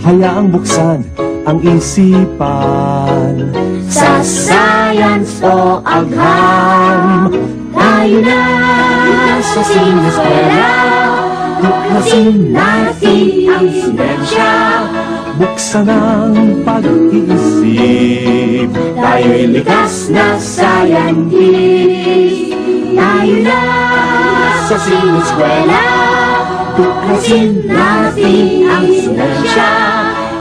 Hayaang buksan ang isipan. Sa science o agham, tayo na sa sineskwela. Tuklasin natin ang siyensya. Buksan ang pag-iisip. Tayo'y likas na scientist. Tayo na sa sineskwela. Tuklasin natin ang siyensya.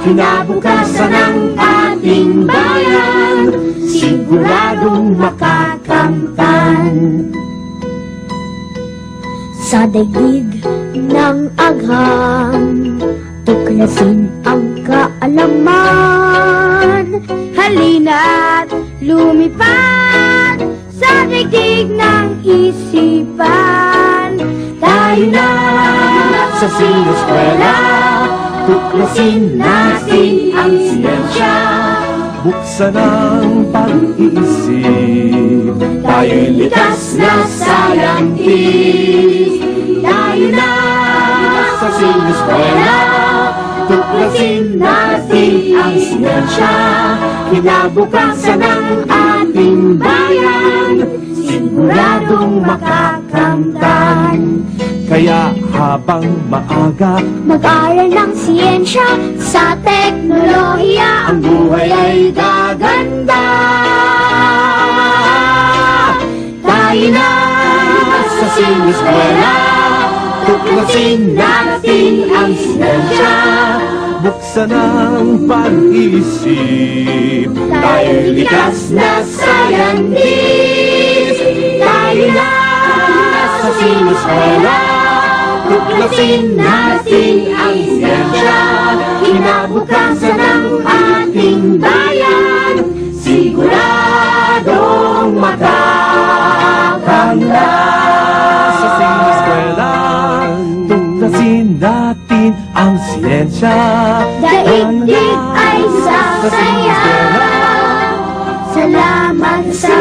Kinabukasan ng ating bayan, siguradong makakamtan. Sa daigdig ng agham, tuklasin ang kaalaman. Halina't lumipad sa daigdig ng isipan. Tayo na sa sineskwela. Tuklasin natin ang siyensya. Buksan ang pag-iisip. Tayo'y likas na scientist. Tayo na sa sineskwela. Tuklasin natin ang siyensya. Kinabukasan ng ating bayan, siguradong makakamtan. Kaya habang maaga, mag-aral ng siyensya sa teknolohiya, ang buhay ay gaganda. Tayo na sa sineskwela. Tuklasin natin ang siyensya. buksan ang pag-isip. Tayo'y likas na scientist. Tayo na sa sineskwela. Tuklasin natin ang siyensya. Kinabukasan ng ating bayan, siguradong makakanda. Sa sineskwela, tuklasin natin ang siyensya. Daigdig ay sasaya. Salamat sa